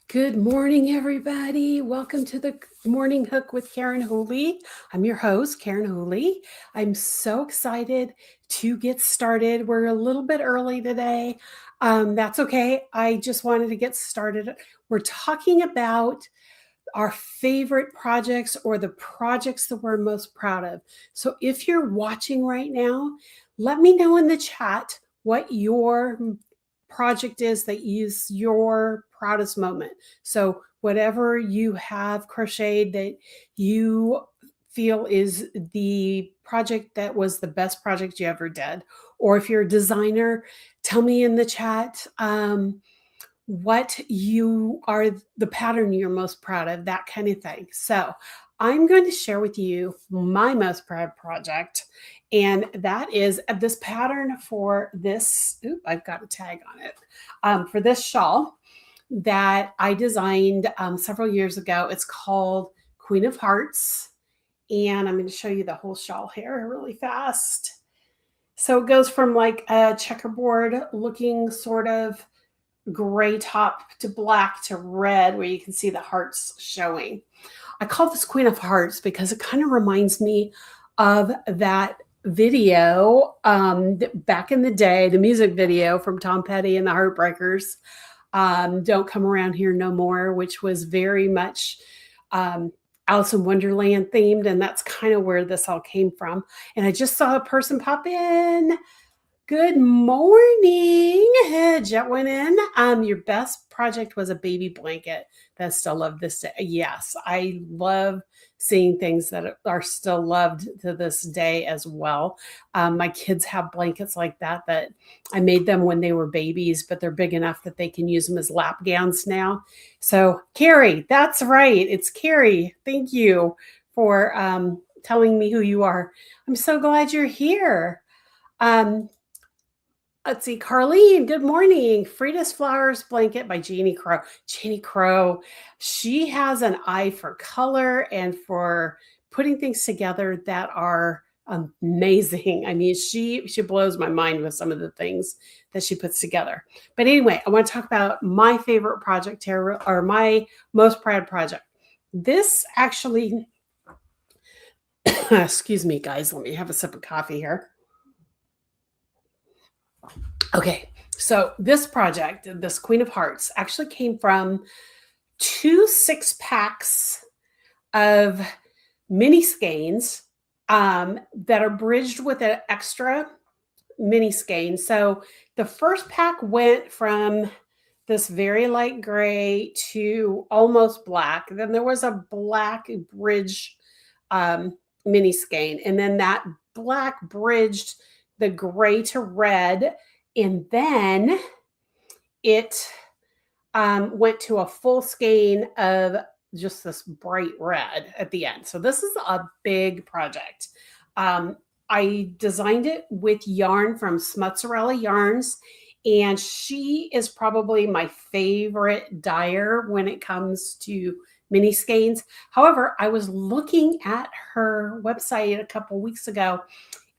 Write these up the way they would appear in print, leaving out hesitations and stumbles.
Good morning, everybody. Welcome to the Morning Hook with Karen Whooley. I'm your host, Karen Whooley. I'm so excited to get started. We're a little bit early today. That's okay. I just wanted to get started. We're talking about our favorite projects or the projects that we're most proud of. So if you're watching right now, let me know in the chat what your project is that is your proudest moment. So whatever you have crocheted that you feel is the project that was the best project you ever did. Or if you're a designer, tell me in the chat what you are, the pattern you're most proud of, that kind of thing. So I'm going to share with you my most proud project, and that is this pattern for this. I've got a tag on it, for this shawl that I designed several years ago. It's called Queen of Hearts, and I'm going to show you the whole shawl here really fast. So it goes from like a checkerboard looking sort of gray top to black to red, where you can see the hearts showing. I call this Queen of Hearts because it kind of reminds me of that video back in the day, the music video from Tom Petty and the Heartbreakers, Don't Come Around Here No More, which was very much Alice in Wonderland themed, and that's kind of where this all came from. And I just saw a person pop in. Good morning. Jet went in. Your best project was a baby blanket. That still love this day. Yes, I love seeing things that are still loved to this day as well. My kids have blankets like that I made them when they were babies, but they're big enough that they can use them as lap gowns now. So Carrie, that's right. It's Carrie. Thank you for telling me who you are. I'm so glad you're here. Let's see, Carlene, good morning. Frida's Flowers Blanket by Jeannie Crow. Jeannie Crow, she has an eye for color and for putting things together that are amazing. I mean, she blows my mind with some of the things that she puts together. But anyway, I want to talk about my favorite project here, or my most proud project. This actually, excuse me, guys, let me have a sip of coffee here. Okay, so this project, this Queen of Hearts, actually came from 2 6-packs of mini skeins that are bridged with an extra mini skein. So the first pack went from this very light gray to almost black. Then there was a black bridge mini skein, and then that black bridged the gray to red. And then it went to a full skein of just this bright red at the end. So this is a big project. I designed it with yarn from Smutzerella Yarns, and she is probably my favorite dyer when it comes to mini skeins. However, I was looking at her website a couple weeks ago,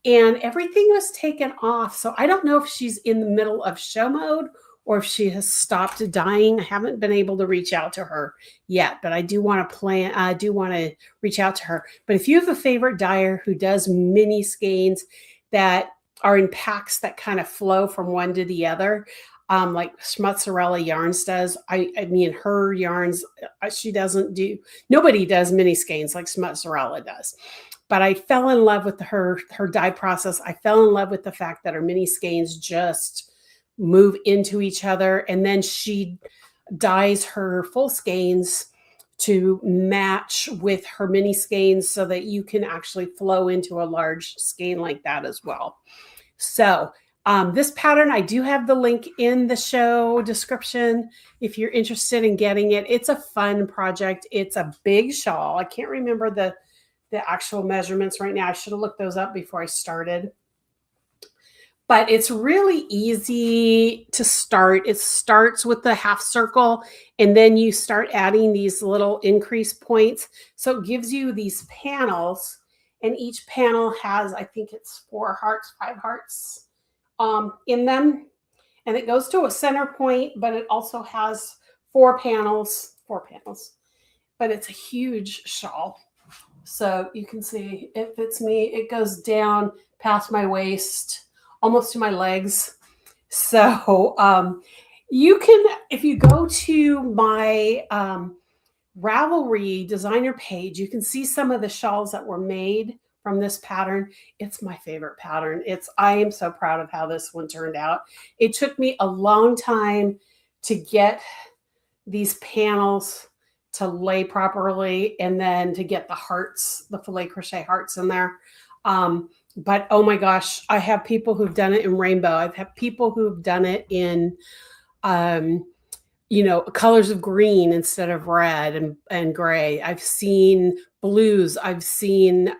and everything was taken off. So I don't know if she's in the middle of show mode or if she has stopped dyeing. I haven't been able to reach out to her yet, but I do want to reach out to her. But if you have a favorite dyer who does mini skeins that are in packs that kind of flow from one to the other, like Smutzerella Yarns does. I mean, her yarns, nobody does mini skeins like Smutzerella does. But I fell in love with her dye process. I fell in love with the fact that her mini skeins just move into each other. And then she dyes her full skeins to match with her mini skeins so that you can actually flow into a large skein like that as well. So this pattern, I do have the link in the show description if you're interested in getting it. It's a fun project. It's a big shawl. I can't remember the actual measurements right now. I should have looked those up before I started. But it's really easy to start. It starts with the half circle, and then you start adding these little increase points. So it gives you these panels, and each panel has, I think it's 5 hearts in them. And it goes to a center point, but it also has 4 panels, but it's a huge shawl. So you can see it fits me. It goes down past my waist, almost to my legs. So you can, if you go to my Ravelry designer page, you can see some of the shawls that were made from this pattern. It's my favorite pattern. I am so proud of how this one turned out. It took me a long time to get these panels to lay properly, and then to get the hearts, the filet crochet hearts in there. But oh my gosh, I have people who've done it in rainbow. I've had people who've done it in colors of green instead of red and gray. I've seen blues. I've seen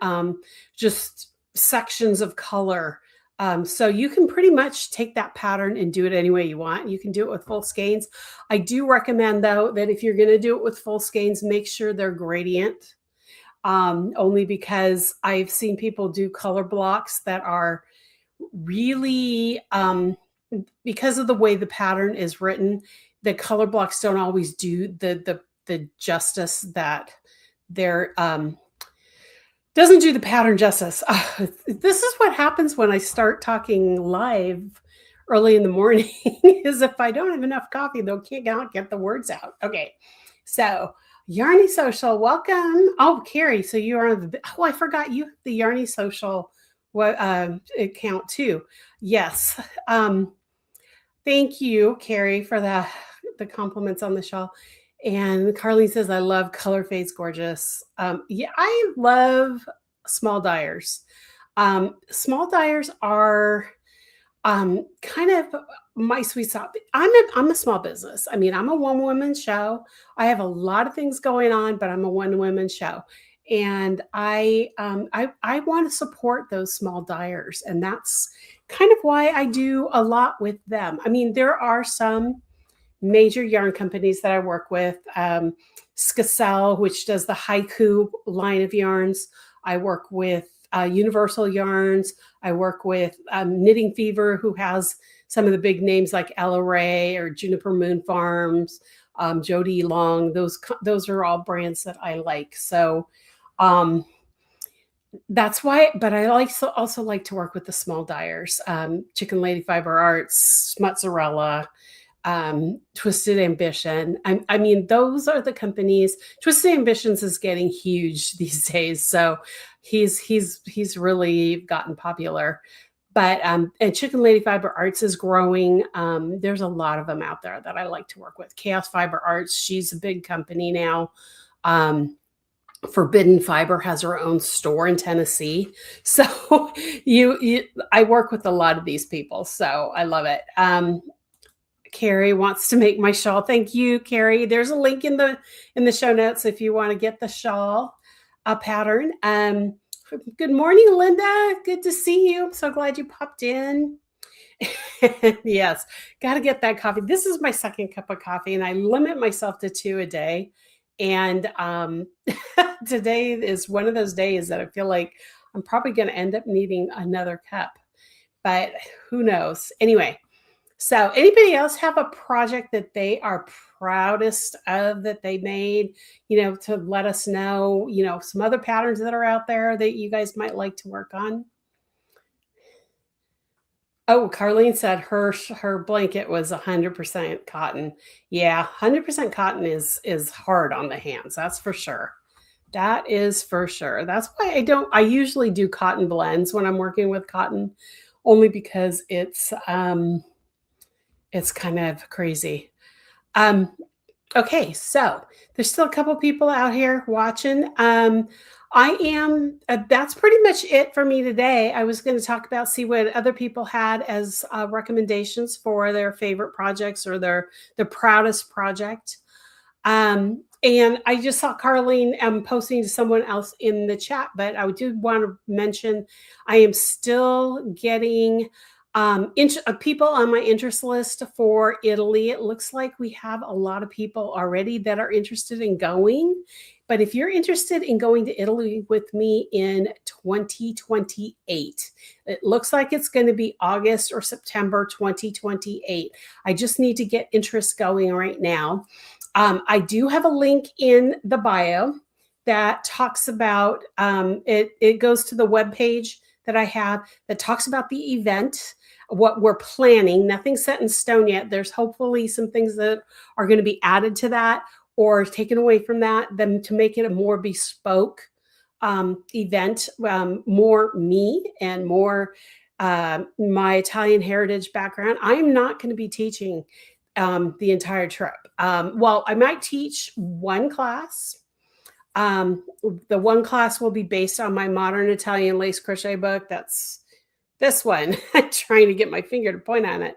just sections of color. So you can pretty much take that pattern and do it any way you want. You can do it with full skeins. I do recommend, though, that if you're going to do it with full skeins, make sure they're gradient. Only because I've seen people do color blocks that are really, because of the way the pattern is written, the color blocks don't always do the justice that they're doesn't do the pattern justice. This is what happens when I start talking live early in the morning is if I don't have enough coffee, they'll can't get the words out. Okay, so Yarny Social, welcome. Oh, Carrie, so you are I forgot you have the Yarny Social account too. Yes. Thank you, Carrie, for the compliments on the shawl. And Carlene says, I love color fades gorgeous. Yeah, I love small dyers. Small dyers are kind of my sweet spot. I'm a small business. I mean, I'm a one-woman show. I have a lot of things going on, but I'm a one-woman show. And I want to support those small dyers. And that's kind of why I do a lot with them. I mean, there are some major yarn companies that I work with. Skacel, which does the haiku line of yarns. I work with Universal Yarns. I work with Knitting Fever, who has some of the big names like Ella Ray or Juniper Moon Farms, Jody Long. Those are all brands that I like. So that's why, but I also like to work with the small dyers, Chicken Lady Fiber Arts, Mozzarella, Twisted Ambition. I mean, those are the companies. Twisted Ambitions is getting huge these days, so he's really gotten popular. But and Chicken Lady Fiber Arts is growing. There's a lot of them out there that I like to work with. Chaos Fiber Arts, she's a big company now. Forbidden Fiber has her own store in Tennessee. So I work with a lot of these people, so I love it. Carrie wants to make my shawl. Thank you, Carrie. There's a link in the show notes if you want to get the shawl pattern. Good morning, Linda. Good to see you. I'm so glad you popped in. Yes, got to get that coffee. This is my second cup of coffee, and I limit myself to 2 a day. And today is one of those days that I feel like I'm probably going to end up needing another cup, but who knows? Anyway, so anybody else have a project that they are proudest of that they made, to let us know, some other patterns that are out there that you guys might like to work on? Oh, Carlene said her blanket was 100% cotton. Yeah, 100% cotton is hard on the hands. That's for sure. That is for sure. That's why I usually do cotton blends when I'm working with cotton, only because it's kind of crazy. Okay, so there's still a couple people out here watching. That's pretty much it for me today. I was going to see what other people had as recommendations for their favorite projects or their proudest project. And I just saw Carlene posting to someone else in the chat, but I do want to mention I am still getting people on my interest list for Italy. It looks like we have a lot of people already that are interested in going. But if you're interested in going to Italy with me in 2028, it looks like it's going to be August or September 2028. I just need to get interest going right now. I do have a link in the bio that talks about it goes to the webpage that I have that talks about the event, what we're planning. Nothing's set in stone yet. There's hopefully some things that are going to be added to that or taken away from that, them to make it a more bespoke event, more me and more my Italian heritage background. I'm not going to be teaching the entire trip. Well, I might teach one class. The one class will be based on my Modern Italian Lace Crochet book. That's this one. I'm trying to get my finger to point on it.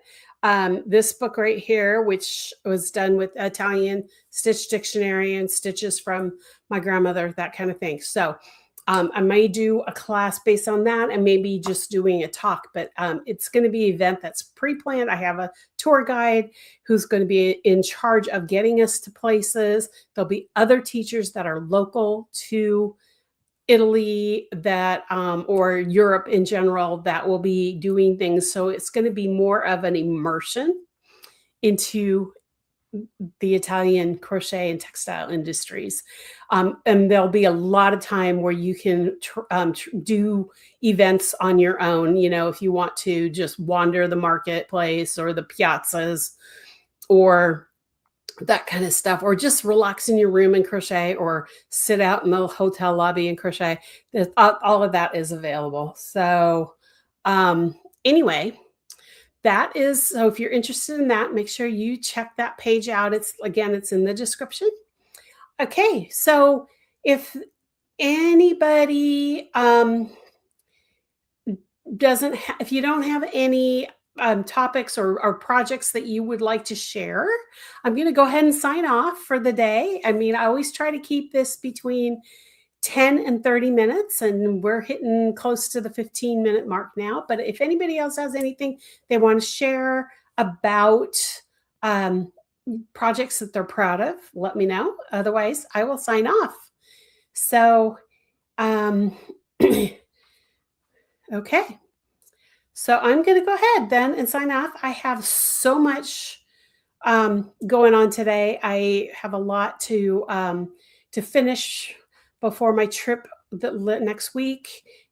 This book right here, which was done with Italian Stitch Dictionary and stitches from my grandmother, that kind of thing. So I may do a class based on that and maybe just doing a talk, but it's going to be an event that's pre-planned. I have a tour guide who's going to be in charge of getting us to places. There'll be other teachers that are local to Italy that or Europe in general that will be doing things. So it's going to be more of an immersion into the Italian crochet and textile industries. And there'll be a lot of time where you can do events on your own, you know, if you want to just wander the marketplace or the piazzas or that kind of stuff, or just relax in your room and crochet or sit out in the hotel lobby and crochet. All of that is available. So anyway, that is, so if you're interested in that, make sure you check that page out. It's in the description. Okay, so if anybody if you don't have any topics or projects that you would like to share, I'm going to go ahead and sign off for the day. I mean, I always try to keep this between 10 and 30 minutes, and we're hitting close to the 15-minute mark now. But if anybody else has anything they want to share about projects that they're proud of, let me know. Otherwise, I will sign off. So, okay. So I'm going to go ahead then and sign off. I have so much going on today. I have a lot to finish before my trip next week.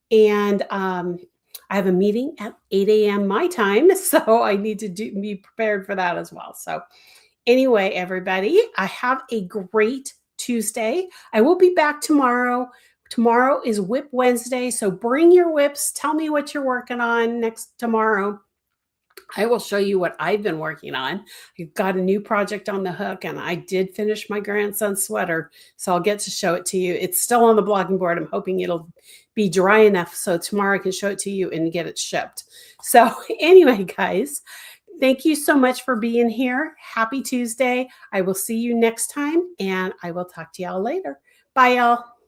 And I have a meeting at 8 a.m. my time. So I need to be prepared for that as well. So anyway, everybody, I have a great Tuesday. I will be back tomorrow. Tomorrow is Whip Wednesday. So bring your whips. Tell me what you're working on tomorrow. I will show you what I've been working on. I've got a new project on the hook, and I did finish my grandson's sweater, so I'll get to show it to you. It's still on the blogging board. I'm hoping it'll be dry enough so tomorrow I can show it to you and get it shipped. So anyway, guys, thank you so much for being here. Happy Tuesday. I will see you next time, and I will talk to y'all later. Bye, y'all.